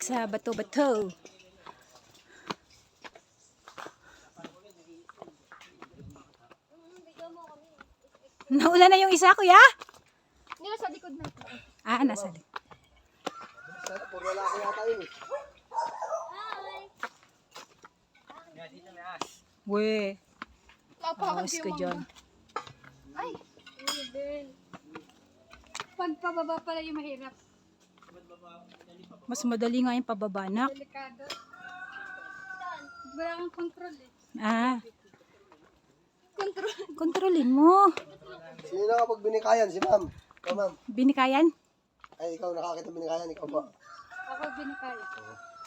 sa bato-bato. Naula na yung isa, kuya? Hindi, sa likod na ito. Ah, nasa likod. Puro lalaki yata yun eh. We, Lapakan awas ka dyan. Ay! Hindi. Pagpababa pala yung mahirap. Mas madali nga yung pababa, nak. Delikado. Wala kang control eh. Ah, Control. kontrolin mo. Sino na kapag binikayan? Si ma'am. Ikaw ma'am. Binikayan? Ay, ikaw nakakita binikayan. Ikaw ba? Ako binakaya.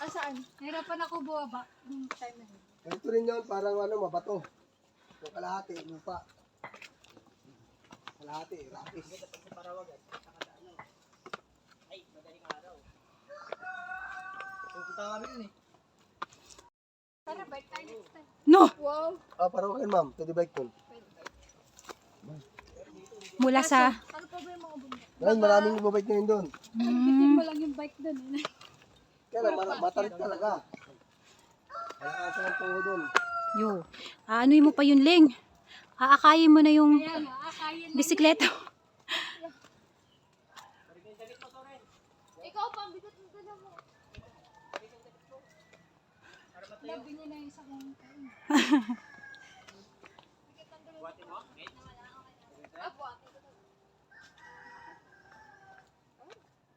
Saan? Nahirapan ako buwaba. Yung time na yun. Ganito rin yun. Parang ano, mabato. Yung kalahati, lupa. Kalahati, rapis. Tara, bike tayo next time. No! Wow. Ah, Parawagan ma'am. Pwede bike dun. Mula sa... Ano pa ba yung mga bundok? Ngayon, maraming bumabike ngayon dun. Bitin mo lang yung bike dun eh. Kaya lang, matarik talaga. Kalakasan ang tungo dun. Yo, ano mo pa yun, Ling? Aakayin mo na yung Kaya nga, akayin lang. bisikleta. Ikaw pa, bigat mo dala mo. Labi niya na yung isa kong kain.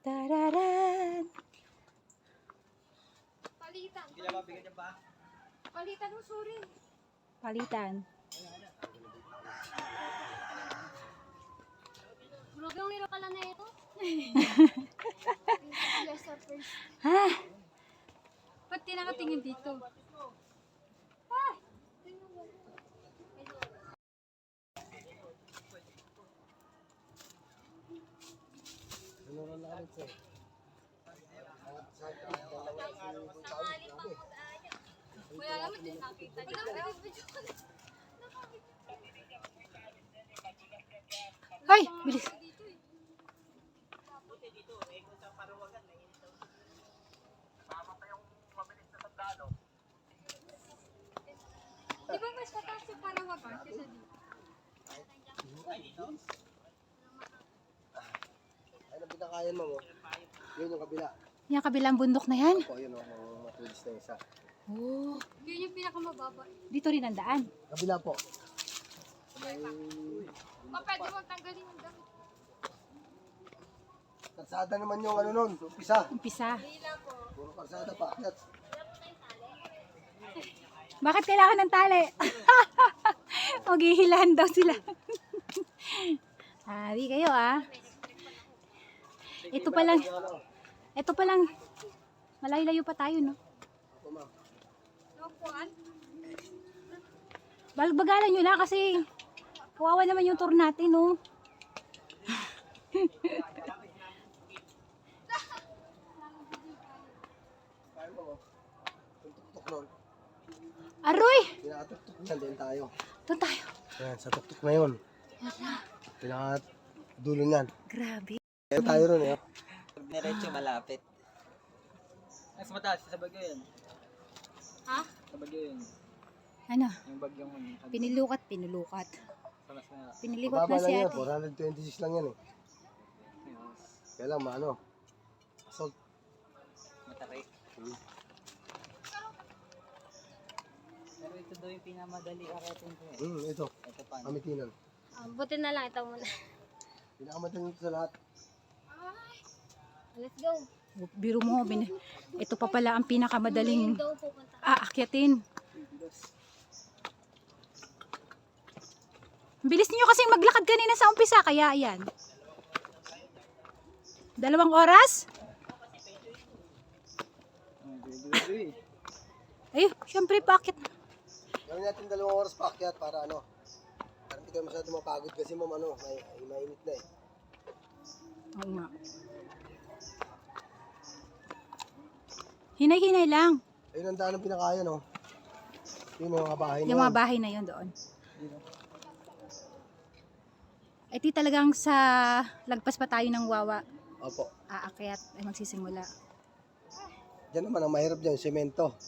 Tararan. Palitan. Palitan mo, sorry. Palitan. Burugang niro ka lang na ito. Lesser first. Ha? Ba't di nakatingin dito? Wala naman din nakita. Ay, bilis. Di ba mas mataas yung Parawagan kaysa dito? Ay, nang binakayan mo mo. Yun yung kabila. Yung kabilang bundok na yan. O, yun o. Matulis na isa. Oh, Yun yung pinakamababa. dito rin ang daan. Kabila po. O pwede mong tanggalin yung damit. Karsada naman yung ano nun. Umpisa. Umpisa. Puro karsada pa. Akyat. Bakit kailangan ng tali? Maghihilahan daw sila. Di kayo ah. Ito pa lang, malayo-layo pa tayo, no? Ako ma'am. Nakuhaan? Bagalan nyo lang kasi kawawa naman yung tour natin, no? Kaya mo mo. Tuk-tuk nun. Aroy! Pinakatuktok niyan din tayo. Doon tayo. Ayan, sa tuktok na yun. Pinakadulo niyan. Grabe. Kaya tayo ron eh. Pag diretso malapit. Mas mataas sa bagyo yun. Ha? Sa bagyo yun. Ano? Yung bagyong Pinulukat. sa mas na Pinilikot Mababa na si lang yan. ate. 426 lang yan eh. Kaya lang maano. Assault. matarik. Pero ito daw yung pinamadali aratin ko eh. Ito. Ito pa. Pamitinan. Buti na lang ito muna. Pinakamadali ito sa lahat. Let's go. Biro mo, ito pa pala ang pinakamadaling Daw pupunta. aakyatin. Bilis niyo kasing maglakad kanina sa umpisa, kaya ayan. 2 oras? Ay, syempre paakyat. Gawin natin 2 oras paakyat para ano. Para hindi kayo masyado mapagod kasi mo ano, mainit na eh. Oo nga. Hinay-hinay lang. Ayun ang daan ng pinakaya no. Yun yung mga bahay na Yung yan. mga bahay na yun doon. Ay di talagang sa lagpas pa tayo ng Wawa, Opo. aakyat ay magsisimula. Diyan naman, ang mahirap dyan, semento.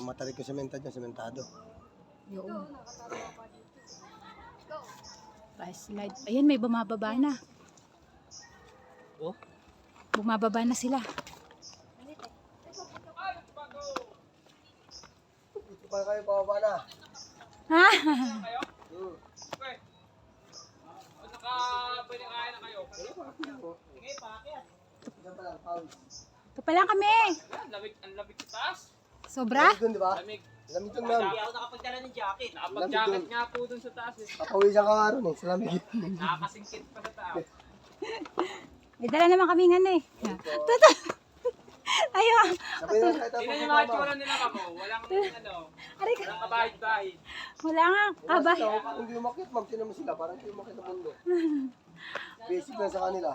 Matarik yung semento dyan, sementado. Yun. Slide. Ayan, may bumababa na. Oh? Bumababa na sila. Ito pa kayo, pababa na. Ha? Diyan pa lang, pawis. Ito pa lang kami. Ang lamig sa taas. Sobra? Lamig dun, di ba? Lamig. Lamig dun, ma'am. Hindi ako nakapagdala ng jacket. Nakapag-jacket nga po dun sa taas eh. Papawisan ka nga ron eh, sa lamig. Nakakasingkit pa sa taas. May dala naman kami nga eh. Totoo. Ayun. Sabi na kahit Tingnan ako yung mga itsura nila kamo. Walang ano. Aray ka. Walang kabahid-bahid. Wala nga. Aba. Kung hindi umakit, ma'am, sino mo sila? Parang hindi umakit na mundo. Basic na sa kanila.